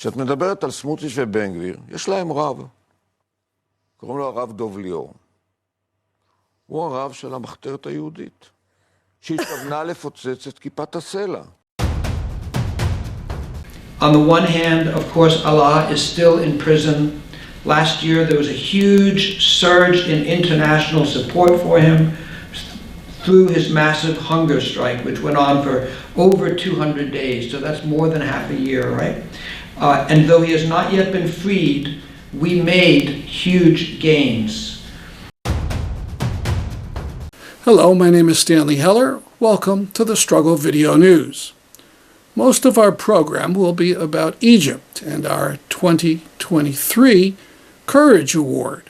כשאת מדברת על סמוטריץ' ובן-גביר, יש להם רב. קוראים לו הרב דב ליאור. הוא הרב של המחתרת היהודית, שהתכוונה לפוצץ את כיפת הסלע. On the one hand, of course, Alaa is still in prison. Last year there was a huge surge in international support for him through his massive hunger strike, which went on for over 200 days. So that's more than half a year, right? And though he has not yet been freed, we made huge gains. Hello, my name is Stanley Heller. Welcome to the Struggle Video News. Most of our program will be about Egypt and our 2023 Courage Award,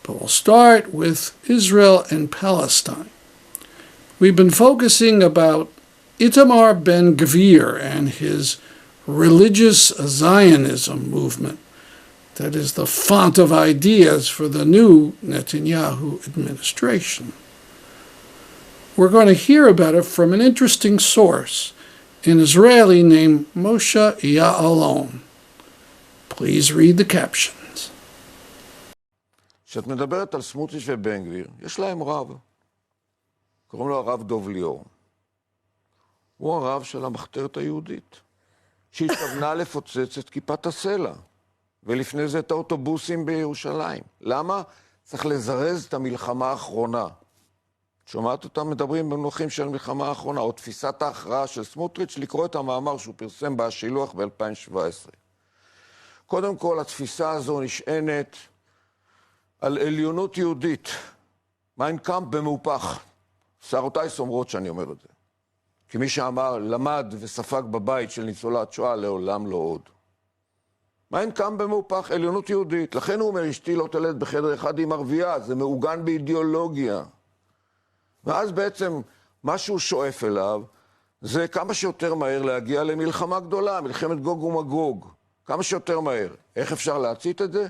but we'll start with Israel and Palestine. We've been focusing about Itamar Ben-Gvir and his religious Zionism movement that is the font of ideas for the new Netanyahu administration. We're going to hear about it from an interesting source, an Israeli named Moshe Ya'alon. Please read the captions. כשאת מדברת על סמוטריץ' ובן-גביר, יש להם רב. קוראים לו הרב דב ליאור. הוא הרב של המחתרת היהודית, שהתכוונה לפוצץ את כיפת הסלע, ולפני זה את האוטובוסים בירושלים. למה? צריך לזרז את המלחמה האחרונה. שומעת אותם מדברים במונחים של המלחמה האחרונה, או תפיסת ההכרעה של סמוטריץ', לקרוא את המאמר שהוא פרסם בשילוח ב-2017. קודם כל, התפיסה הזו נשענת על עליונות יהודית. מיין קאמפ במהופך. שערותיי סומרות שאני אומר את זה. כי מי שאמר, למד וספג בבית של ניצולת שואה, לעולם לא עוד. מיין קאמפ במהופך, עליונות יהודית. לכן הוא אומר, אשתי לא תלד בחדר אחד עם ערבייה, זה מעוגן באידיאולוגיה. ואז בעצם מה שהוא שואף אליו, זה כמה שיותר מהר להגיע למלחמה גדולה, מלחמת גוג ומגוג. כמה שיותר מהר. איך אפשר להצית את זה?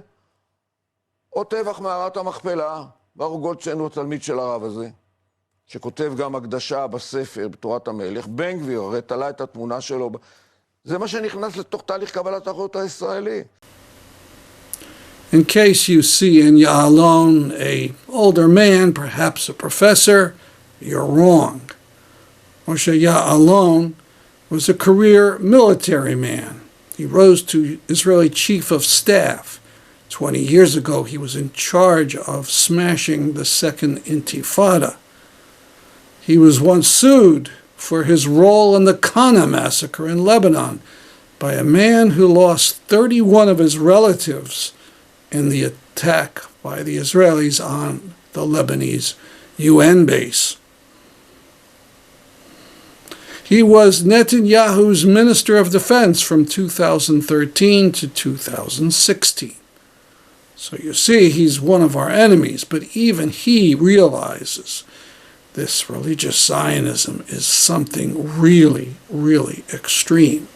או טבח מערת המכפלה, ברוך גולדשטיין הוא התלמיד של הרב הזה, שכותב גם הקדשה בספר, בתורת המלך. בן-גביר, הרי תלה את התמונה שלו. זה מה שנכנס לתוך תהליך קבלת האחריות הישראלי. In case you see in Ya'alon an older man, perhaps a professor, you're wrong. Moshe Ya'alon was a career military man. He rose to Israeli chief of staff. 20 years ago, he was in charge of smashing the Second Intifada. He was once sued for his role in the Qana massacre in Lebanon by a man who lost 31 of his relatives in the attack by the Israelis on the Lebanese UN base. He was Netanyahu's Minister of Defense from 2013 to 2016. So you see, he's one of our enemies, but even he realizes this religious Zionism is something really, really extreme.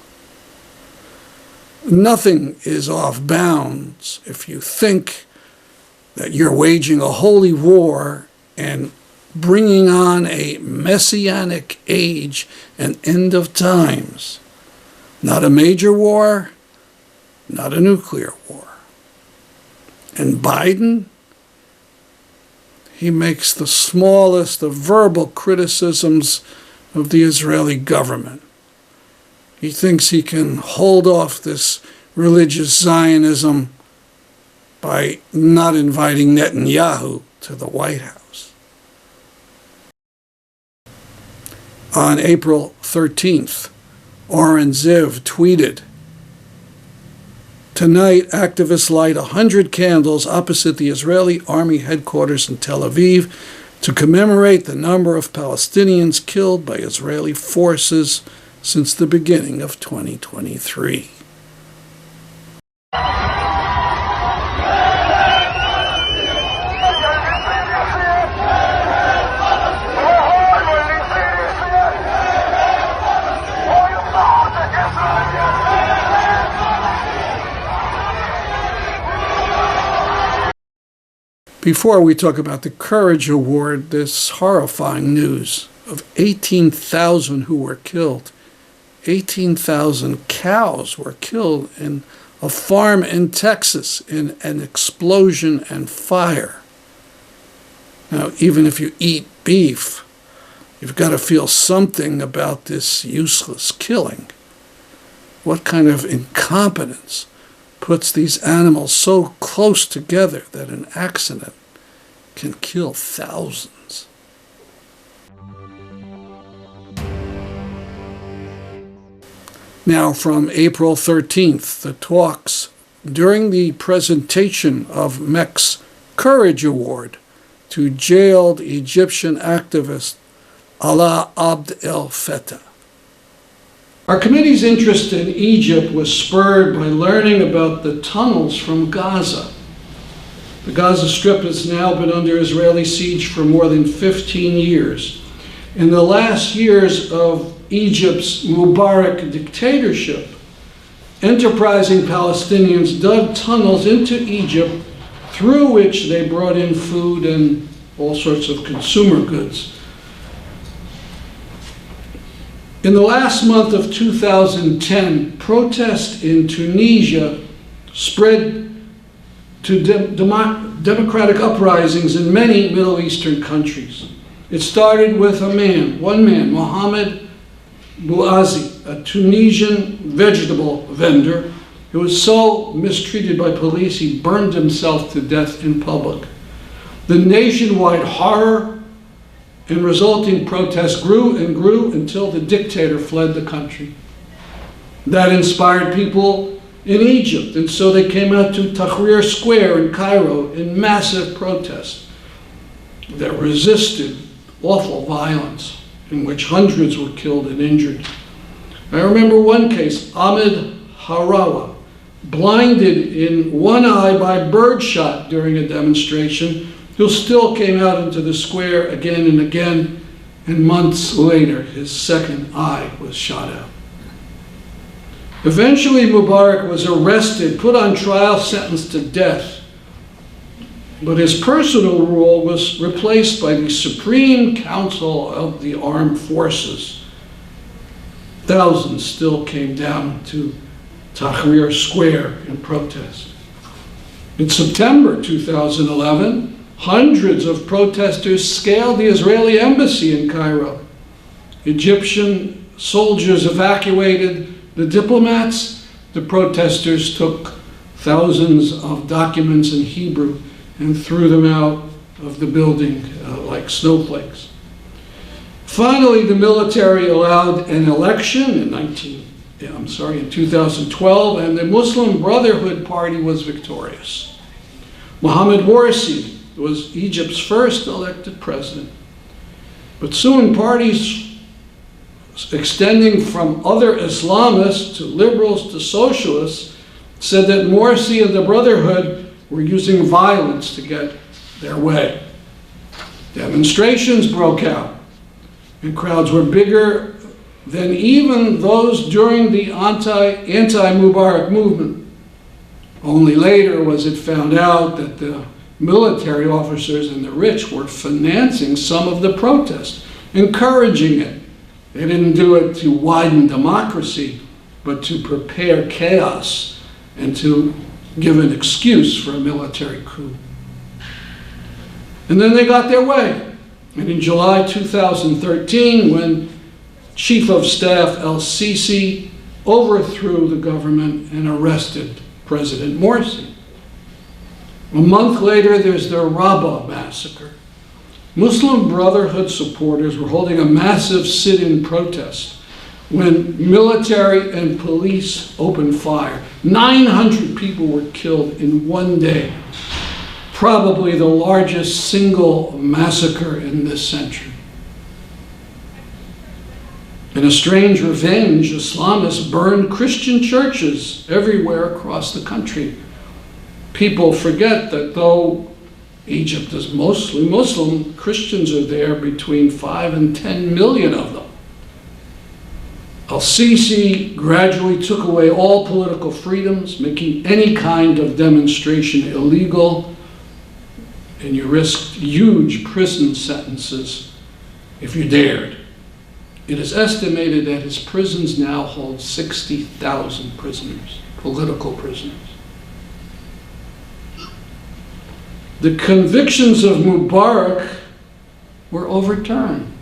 Nothing is off bounds if you think that you're waging a holy war and bringing on a messianic age and end of times. Not a major war, not a nuclear war. And Biden, he makes the smallest of verbal criticisms of the Israeli government. He thinks he can hold off this religious Zionism by not inviting Netanyahu to the White House. On April 13th, Oren Ziv tweeted, "Tonight, activists light 100 candles opposite the Israeli army headquarters in Tel Aviv to commemorate the number of Palestinians killed by Israeli forces since the beginning of 2023. Before we talk about the Courage Award, this horrifying news of 18,000 who were killed. 18,000 cows were killed in a farm in Texas in an explosion and fire. Now, even if you eat beef, you've got to feel something about this useless killing. What kind of incompetence puts these animals so close together that an accident can kill thousands? Now, from April 13th, the talks during the presentation of MEC's Courage Award to jailed Egyptian activist Alaa Abd el-Fattah. Our committee's interest in Egypt was spurred by learning about the tunnels from Gaza. The Gaza Strip has now been under Israeli siege for more than 15 years. In the last years of Egypt's Mubarak dictatorship, enterprising Palestinians dug tunnels into Egypt through which they brought in food and all sorts of consumer goods. In the last month of 2010, protests in Tunisia spread to democratic uprisings in many Middle Eastern countries. It started with one man, Mohamed Bouazi, a Tunisian vegetable vendor who was so mistreated by police he burned himself to death in public. The nationwide horror and resulting protests grew and grew until the dictator fled the country. That inspired people in Egypt, and so they came out to Tahrir Square in Cairo in massive protests that resisted awful violence in which hundreds were killed and injured. I remember one case, Ahmed Harawa, blinded in one eye by birdshot during a demonstration, who still came out into the square again and again, and months later his second eye was shot out. Eventually Mubarak was arrested, put on trial, sentenced to death. But his personal rule was replaced by the Supreme Council of the Armed Forces. Thousands still came down to Tahrir Square in protest. In September 2011, hundreds of protesters scaled the Israeli embassy in Cairo. Egyptian soldiers evacuated the diplomats. The protesters took thousands of documents in Hebrew and threw them out of the building like snowflakes. Finally, the military allowed an election in 2012, and the Muslim Brotherhood Party was victorious. Mohamed Morsi was Egypt's first elected president. But soon parties extending from other Islamists to liberals to socialists said that Morsi and the Brotherhood were using violence to get their way. Demonstrations broke out, and crowds were bigger than even those during the anti-Mubarak movement. Only later was it found out that the military officers and the rich were financing some of the protest, encouraging it. They didn't do it to widen democracy, but to prepare chaos and to give an excuse for a military coup. And then they got their way. And in July 2013, when Chief of Staff el-Sisi overthrew the government and arrested President Morsi. A month later, there's the Rabaa massacre. Muslim Brotherhood supporters were holding a massive sit-in protest when military and police opened fire. 900 people were killed in one day, probably the largest single massacre in this century. In a strange revenge, Islamists burned Christian churches everywhere across the country. People forget that though Egypt is mostly Muslim, Christians are there, between 5 and 10 million of them. El-Sisi gradually took away all political freedoms, making any kind of demonstration illegal, and you risked huge prison sentences if you dared. It is estimated that his prisons now hold 60,000 prisoners, political prisoners. The convictions of Mubarak were overturned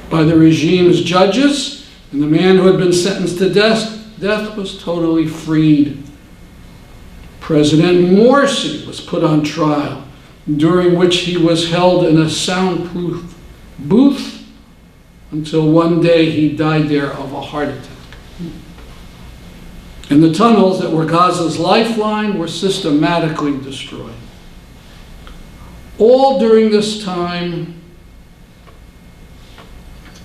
by the regime's judges, and the man who had been sentenced to death was totally freed. President Morsi was put on trial, during which he was held in a soundproof booth until one day he died there of a heart attack. And the tunnels that were Gaza's lifeline were systematically destroyed. All during this time,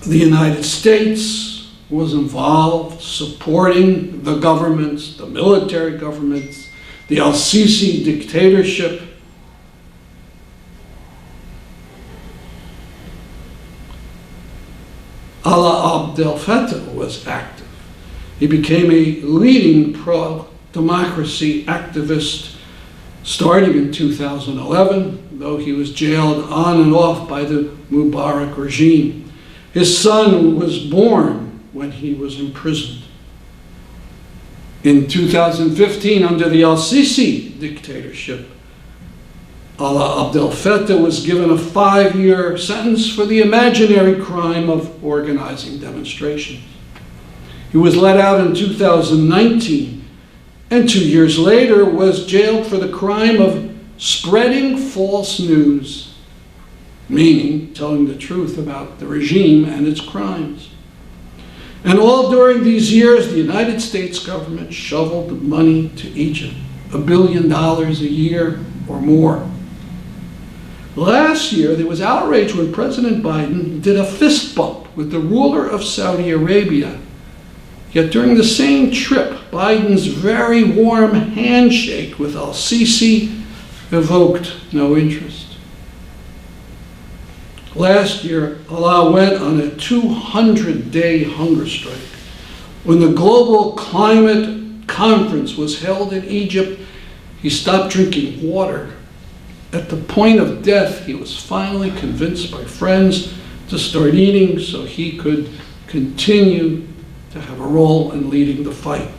the United States was involved supporting the governments, the military governments, the al-Sisi dictatorship. Alaa Abd el-Fattah was active. He became a leading pro-democracy activist starting in 2011, though he was jailed on and off by the Mubarak regime. His son was born when he was imprisoned. In 2015, under the al-Sisi dictatorship, Alaa Abd el-Fattah was given a 5-year sentence for the imaginary crime of organizing demonstrations. He was let out in 2019, and 2 years later was jailed for the crime of spreading false news, meaning telling the truth about the regime and its crimes. And all during these years, the United States government shoveled money to Egypt, $1 billion a year or more. Last year, there was outrage when President Biden did a fist bump with the ruler of Saudi Arabia. Yet during the same trip, Biden's very warm handshake with al-Sisi evoked no interest. Last year, Alaa went on a 200-day hunger strike. When the global climate conference was held in Egypt, he stopped drinking water. At the point of death, he was finally convinced by friends to start eating so he could continue to have a role in leading the fight.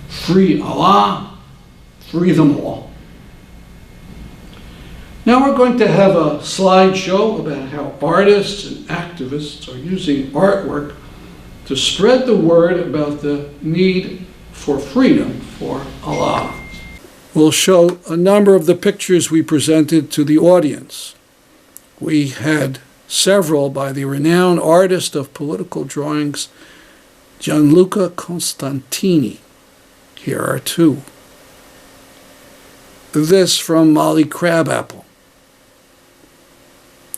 Free Alaa, free them all. Now we're going to have a slideshow about how artists and activists are using artwork to spread the word about the need for freedom for Alaa. We'll show a number of the pictures we presented to the audience. We had several by the renowned artist of political drawings, Gianluca Constantini. Here are two. This from Molly Crabapple.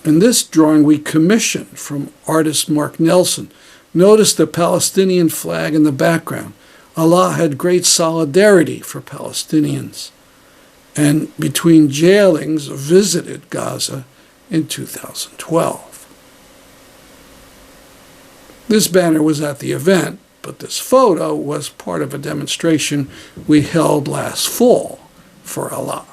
In this drawing we commissioned from artist Mark Nelson. Notice the Palestinian flag in the background. Alaa had great solidarity for Palestinians, and between jailings visited Gaza in 2012. This banner was at the event, but this photo was part of a demonstration we held last fall for Alaa.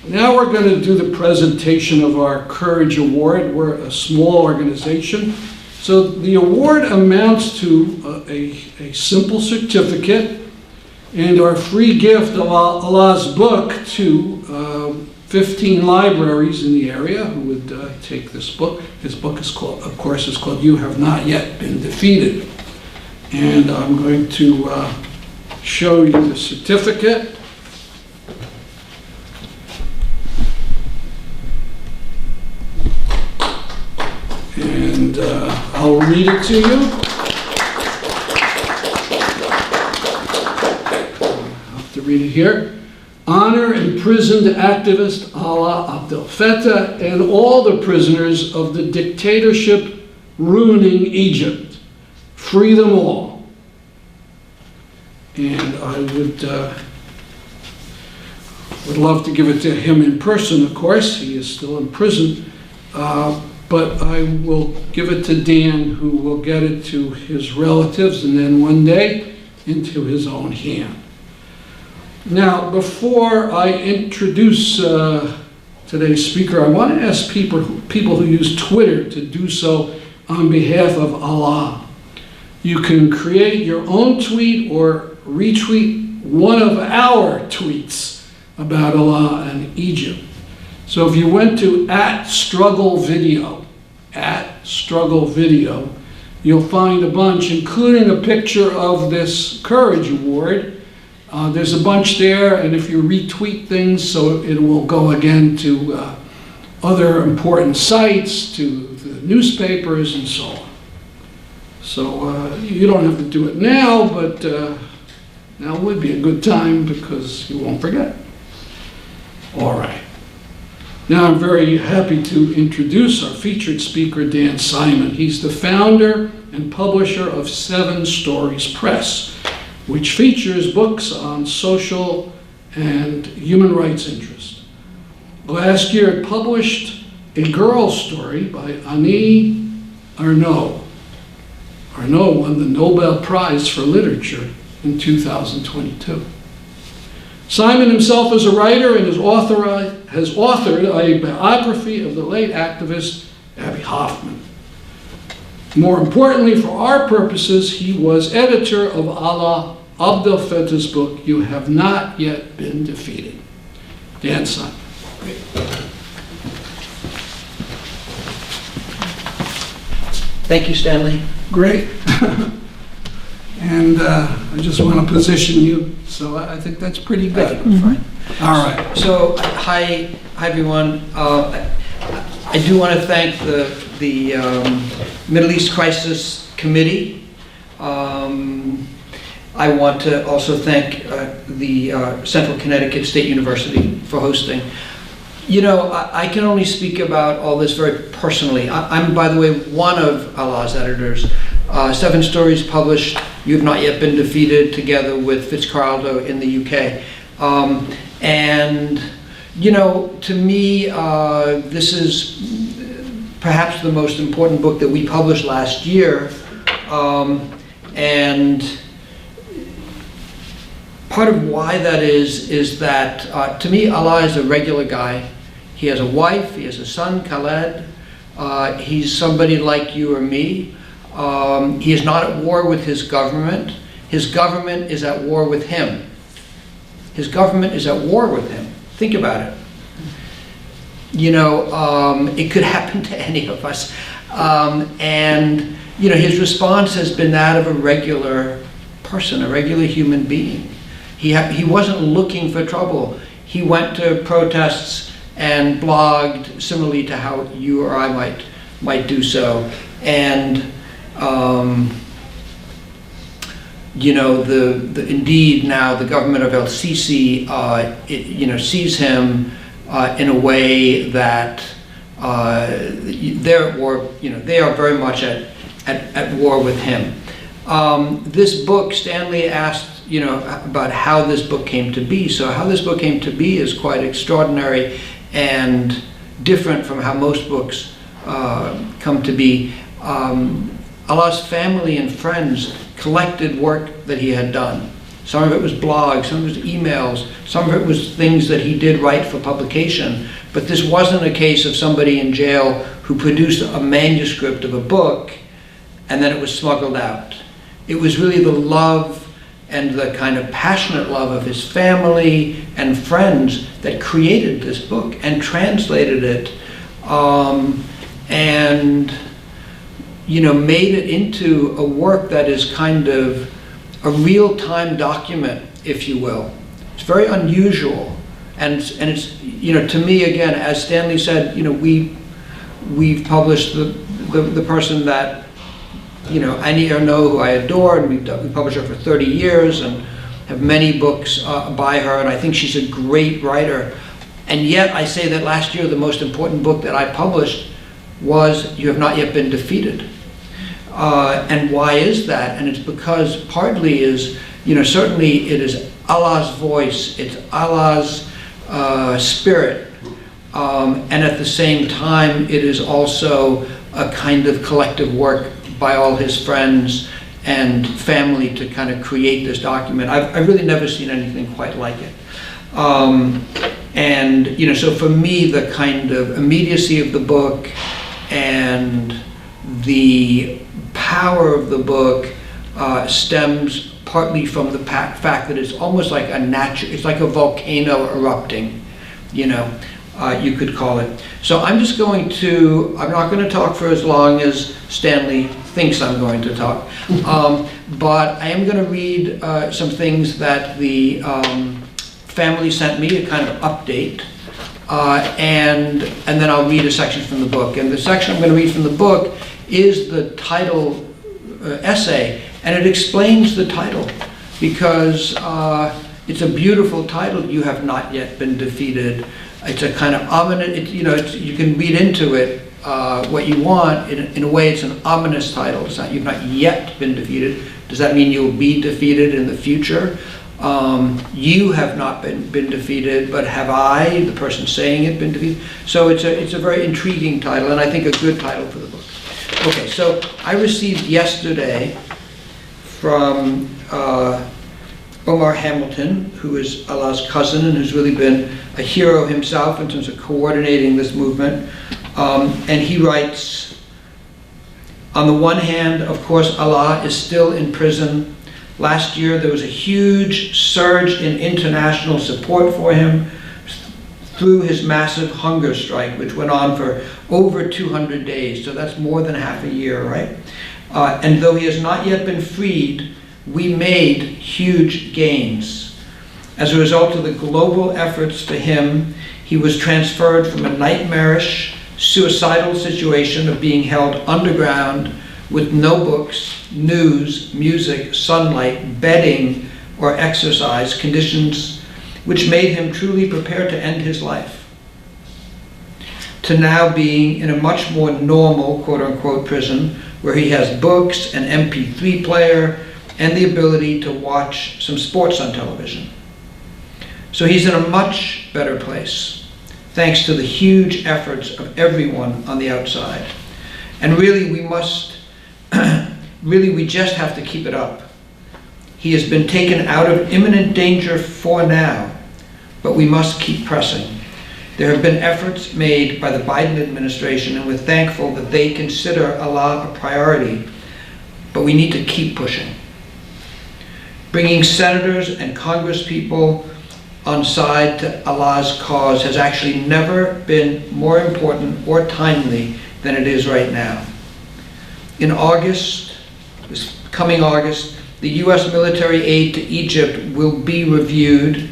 Now we're going to do the presentation of our Courage Award. We're a small organization. So the award amounts to a simple certificate and our free gift of Alaa's book to 15 libraries in the area who would take this book. His book is called, of course, is called You Have Not Yet Been Defeated. And I'm going to show you the certificate. And I'll read it to you. I'll have to read it here. Honor imprisoned activist Alaa Abd el-Fattah and all the prisoners of the dictatorship ruining Egypt. Free them all. And I would love to give it to him in person, of course. He is still in prison. But I will give it to Dan, who will get it to his relatives, and then one day into his own hand. Now, before I introduce today's speaker, I want to ask people who use Twitter to do so on behalf of Allah. You can create your own tweet or retweet one of our tweets about Allah and Egypt. So if you went to @StruggleVideo, @StruggleVideo, you'll find a bunch, including a picture of this Courage Award. There's a bunch there, and if you retweet things, so it will go again to other important sites, to the newspapers, and so on. So you don't have to do it now, but now would be a good time because you won't forget. All right. Now I'm very happy to introduce our featured speaker, Dan Simon. He's the founder and publisher of 7 Stories Press, which features books on social and human rights interests. Last year it published A Girl's Story by Annie Ernaux. Ernaux won the Nobel Prize for Literature in 2022. Simon himself is a writer and has authored a biography of the late activist Abby Hoffman. More importantly, for our purposes, he was editor of Alaa Abd el-Fattah's book, You Have Not Yet Been Defeated. Dan Simon. Thank you, Stanley. Great. And I just want to position you, so I think that's pretty I good. think we're fine. All right. So, hi everyone. I do want to thank the Middle East Crisis Committee. I want to also thank the Central Connecticut State University for hosting. You know, I can only speak about all this very personally. I'm, by the way, one of Alaa's editors. 7 stories published, You've Not Yet Been Defeated, together with Fitzcarraldo in the UK. And, you know, to me, this is perhaps the most important book that we published last year. And part of why that is that, to me, Alaa is a regular guy. He has a wife, he has a son, Khaled. He's somebody like you or me. He is not at war with his government. His government is at war with him. His government is at war with him. Think about it. You know, it could happen to any of us. And, you know, his response has been that of a regular person, a regular human being. He wasn't looking for trouble. He went to protests and blogged similarly to how you or I might do so. And you know, indeed now the government of El-Sisi, you know, sees him in a way that they're at war. You know, they are very much at war with him. This book, Stanley asked, you know, about how this book came to be. So how this book came to be is quite extraordinary and different from how most books come to be. Alaa's family and friends collected work that he had done. Some of it was blogs, some of it was emails, some of it was things that he did write for publication. But this wasn't a case of somebody in jail who produced a manuscript of a book and then it was smuggled out. It was really the love and the kind of passionate love of his family and friends that created this book and translated it, and you know, made it into a work that is kind of a real-time document, if you will. It's very unusual, and it's, you know, to me, again, as Stanley said, you know, we've published the person that, you know, Annie Ernaux, who I adore, and we published her for 30 years and have many books by her, and I think she's a great writer. And yet I say that last year the most important book that I published was You Have Not Yet Been Defeated. And why is that? And it's because partly is, you know, certainly it is Alaa's voice, it's Alaa's spirit, and at the same time it is also a kind of collective work by all his friends and family to kind of create this document. I've really never seen anything quite like it. And, you know, so for me, the kind of immediacy of the book and the power of the book stems partly from the fact that it's almost like it's like a volcano erupting, you could call it. So I'm not going to talk for as long as Stanley thinks I'm going to talk, but I am going to read some things that the family sent me, a kind of update, and then I'll read a section from the book. And the section I'm going to read from the book is the title essay, and it explains the title because it's a beautiful title. You have not yet been defeated. It's a kind of ominous. You can read into it what you want. In a way, it's an ominous title. It's not, you've not yet been defeated. Does that mean you'll be defeated in the future? You have not been defeated, but have I, the person saying it, been defeated? So it's a very intriguing title, and I think a good title for the book. Okay, so I received yesterday from Omar Hamilton, who is Alaa's cousin and who's really been a hero himself in terms of coordinating this movement. And he writes, on the one hand, of course, Alaa is still in prison. Last year, there was a huge surge in international support for him through his massive hunger strike, which went on for over 200 days. So that's more than half a year, right? And though he has not yet been freed, we made huge gains. As a result of the global efforts for him, he was transferred from a nightmarish, suicidal situation of being held underground with no books, news, music, sunlight, bedding, or exercise, conditions which made him truly prepared to end his life, to now being in a much more normal, quote-unquote, prison, where he has books, an MP3 player, and the ability to watch some sports on television. So he's in a much better place, thanks to the huge efforts of everyone on the outside. And really, we just have to keep it up. He has been taken out of imminent danger for now, but we must keep pressing. There have been efforts made by the Biden administration, and we're thankful that they consider Alaa a priority, but we need to keep pushing. Bringing senators and congresspeople on side to Alaa's cause has actually never been more important or timely than it is right now. In August, this coming August, the U.S. military aid to Egypt will be reviewed,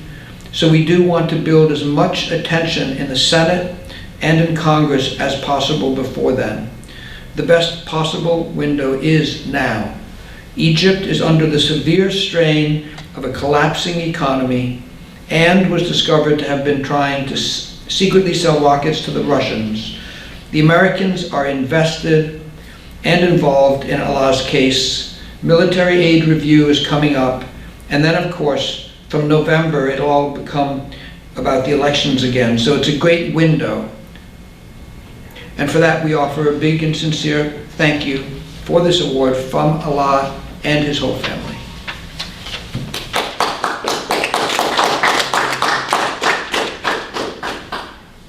so we do want to build as much attention in the Senate and in Congress as possible before then. The best possible window is now. Egypt is under the severe strain of a collapsing economy and was discovered to have been trying to secretly sell rockets to the Russians. The Americans are invested and involved in Alaa's case. Military aid review is coming up, and then of course from November it'll all become about the elections again, so it's a great window. And for that we offer a big and sincere thank you for this award from Alaa and his whole family.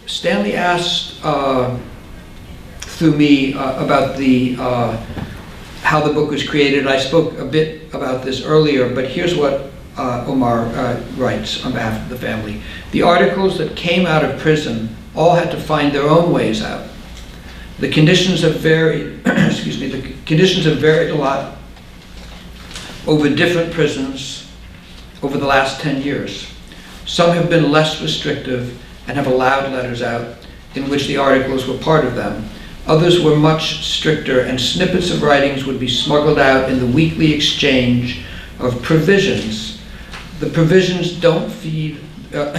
Stanley asked through me about how the book was created. I spoke a bit about this earlier, but here's what Omar writes on behalf of the family. The articles that came out of prison all had to find their own ways out. The conditions have varied, excuse me, the conditions have varied a lot over different prisons over the last 10 years. Some have been less restrictive and have allowed letters out in which the articles were part of them. Others were much stricter, and snippets of writings would be smuggled out in the weekly exchange of provisions. The prisons don't feed the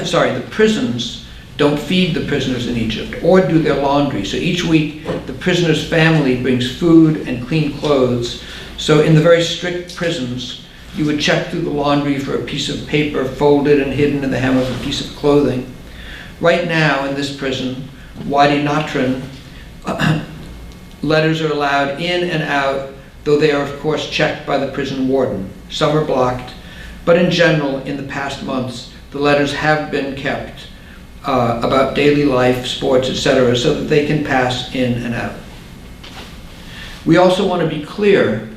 prisoners in Egypt or do their laundry. So each week, the prisoner's family brings food and clean clothes. So in the very strict prisons, you would check through the laundry for a piece of paper folded and hidden in the hem of a piece of clothing. Right now in this prison, Wadi Natron, letters are allowed in and out, though they are of course checked by the prison warden. Some are blocked, but in general, in the past months, the letters have been kept about daily life, sports, etc., so that they can pass in and out. We also want to be clear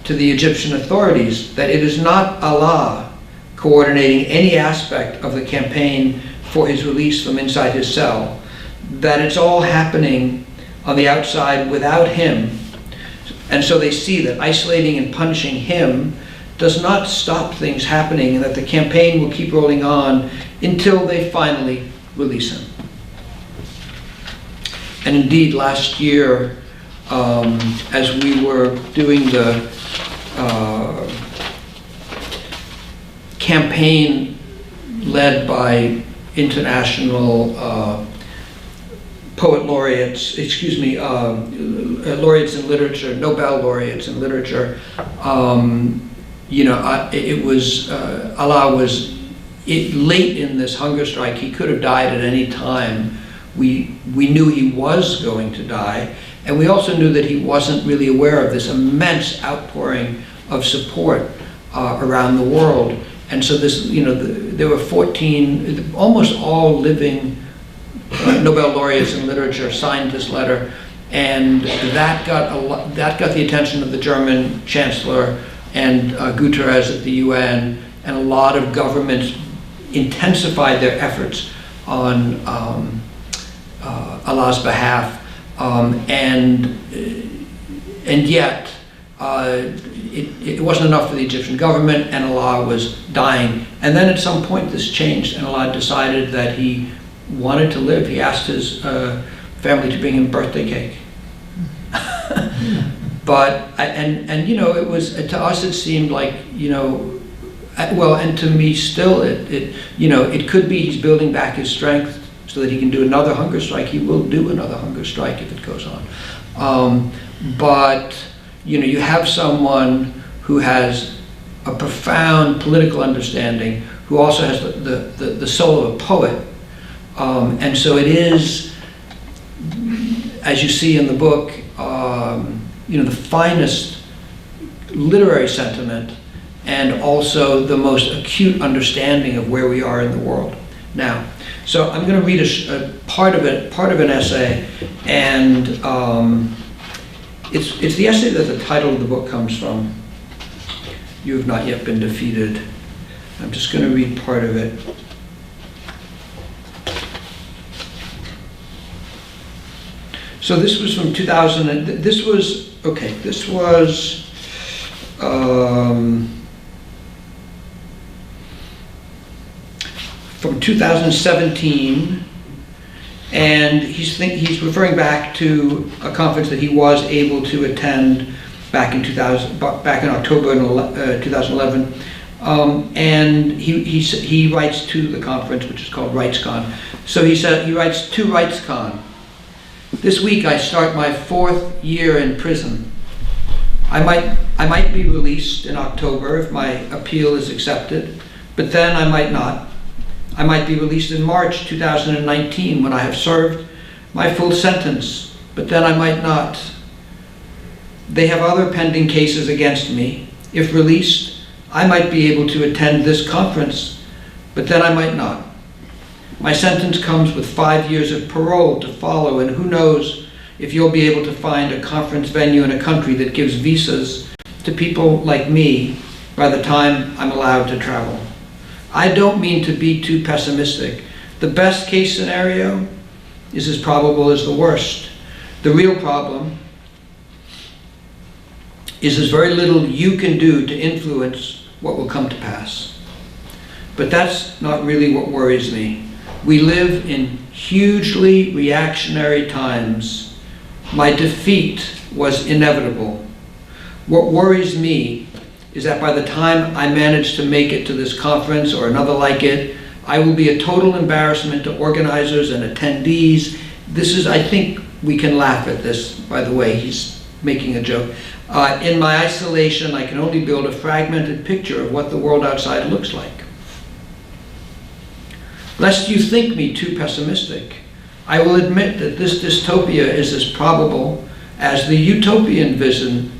to the Egyptian authorities that it is not Alaa coordinating any aspect of the campaign for his release from inside his cell, that it's all happening on the outside without him. And so they see that isolating and punishing him does not stop things happening, and that the campaign will keep rolling on until they finally release him. And indeed, last year, as we were doing the campaign led by international poet laureates, laureates in literature, Nobel laureates in literature, Alaa was late in this hunger strike. He could have died at any time. We knew he was going to die, and we also knew that he wasn't really aware of this immense outpouring of support around the world. And so this, there were 14, almost all living Nobel laureates in literature signed this letter, and that got the attention of the German Chancellor and Guterres at the UN, and a lot of governments intensified their efforts on Alaa's behalf, and yet it wasn't enough for the Egyptian government, and Alaa was dying. And then at some point this changed, and Alaa decided that he wanted to live. He asked his family to bring him birthday cake. But, it was, to us it seemed like, well, and to me still, it could be he's building back his strength so that he can do another hunger strike. He will do another hunger strike if it goes on. But, you have someone who has a profound political understanding, who also has the soul of a poet. And so it is, as you see in the book, the finest literary sentiment, and also the most acute understanding of where we are in the world now. So I'm going to read a part of an essay, and it's the essay that the title of the book comes from. You have not yet been defeated. I'm just going to read part of it. So this was from 2000, and this was from 2017, and he's referring back to a conference that he was able to attend back in October 2011, and he writes to the conference, which is called RightsCon. So he writes to RightsCon. This week I start my 4th year in prison. I might be released in October if my appeal is accepted, but then I might not. I might be released in March 2019 when I have served my full sentence, but then I might not. They have other pending cases against me. If released, I might be able to attend this conference, but then I might not. My sentence comes with 5 years of parole to follow, and who knows if you'll be able to find a conference venue in a country that gives visas to people like me by the time I'm allowed to travel. I don't mean to be too pessimistic. The best case scenario is as probable as the worst. The real problem is there's very little you can do to influence what will come to pass. But that's not really what worries me. We live in hugely reactionary times. My defeat was inevitable. What worries me is that by the time I manage to make it to this conference or another like it, I will be a total embarrassment to organizers and attendees. I think we can laugh at this, by the way, he's making a joke. In my isolation, I can only build a fragmented picture of what the world outside looks like. Lest you think me too pessimistic, I will admit that this dystopia is as probable as the utopian vision.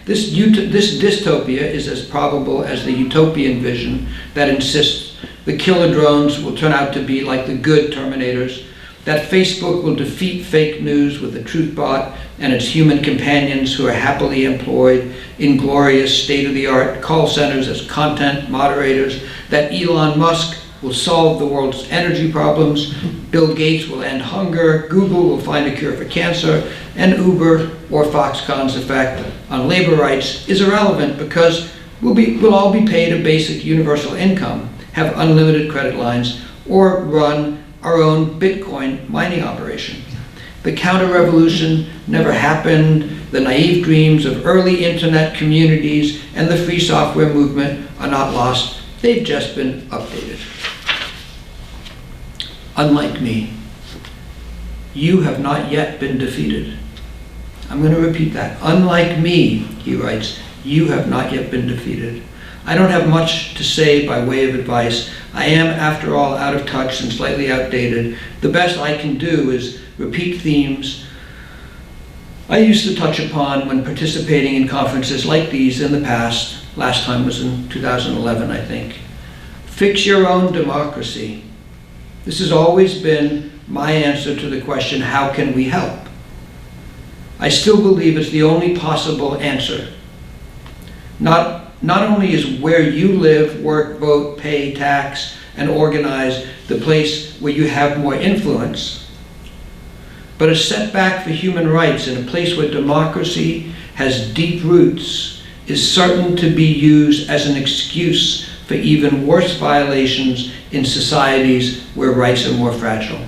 This dystopia is as probable as the utopian vision that insists the killer drones will turn out to be like the good Terminators that Facebook will defeat fake news with the truth bot and its human companions who are happily employed in glorious state-of-the-art call centers as content moderators, that Elon Musk will solve the world's energy problems, Bill Gates will end hunger, Google will find a cure for cancer, and Uber or Foxconn's effect on labor rights is irrelevant because we'll all be paid a basic universal income, have unlimited credit lines, or run our own Bitcoin mining operation. The counter-revolution never happened. The naive dreams of early internet communities and the free software movement are not lost. They've just been updated. Unlike me, you have not yet been defeated. I'm going to repeat that. Unlike me, he writes, you have not yet been defeated. I don't have much to say by way of advice. I am, after all, out of touch and slightly outdated. The best I can do is repeat themes I used to touch upon when participating in conferences like these in the past. Last time was in 2011, I think. Fix your own democracy. This has always been my answer to the question, how can we help? I still believe it's the only possible answer. Not only is where you live, work, vote, pay, tax, and organize the place where you have more influence, but a setback for human rights in a place where democracy has deep roots is certain to be used as an excuse for even worse violations in societies where rights are more fragile.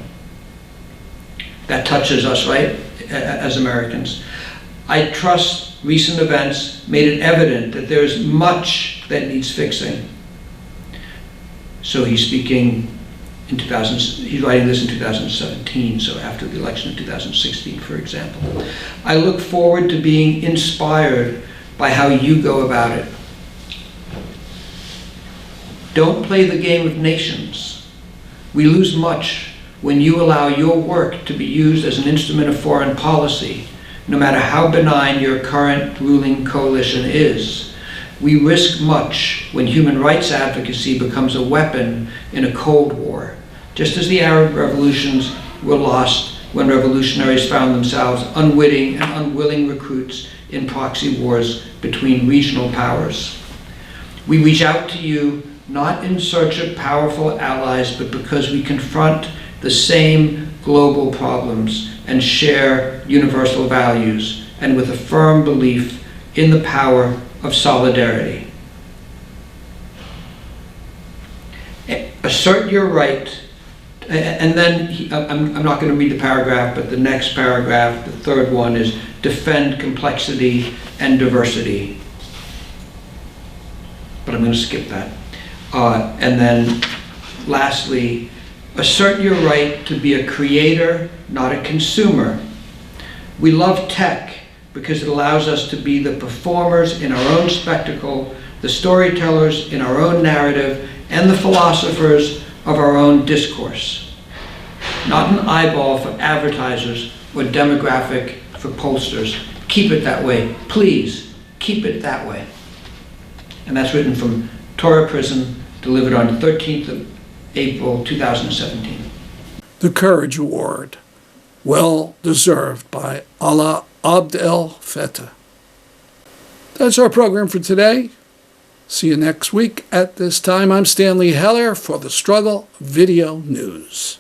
That touches us, right, as Americans. I trust recent events made it evident that there is much that needs fixing. So he's speaking in he's writing this in 2017, so after the election of 2016, for example. I look forward to being inspired by how you go about it. Don't play the game of nations. We lose much when you allow your work to be used as an instrument of foreign policy, no matter how benign your current ruling coalition is. We risk much when human rights advocacy becomes a weapon in a Cold War, just as the Arab revolutions were lost when revolutionaries found themselves unwitting and unwilling recruits in proxy wars between regional powers. We reach out to you not in search of powerful allies, but because we confront the same global problems and share universal values, and with a firm belief in the power of solidarity. Assert your right, and then I'm not going to read the paragraph, but the next paragraph, the third one, is defend complexity and diversity. But I'm going to skip that. And then lastly, assert your right to be a creator, not a consumer. We love tech because it allows us to be the performers in our own spectacle, the storytellers in our own narrative, and the philosophers of our own discourse. Not an eyeball for advertisers or demographic for pollsters. Keep it that way. Please, keep it that way. And that's written from Torah Prison, delivered on the 13th of April 2017. The Courage Award, well deserved, by Alaa Abd el-Fattah. That's our program for today. See you next week at this time. I'm Stanley Heller for the Struggle Video News.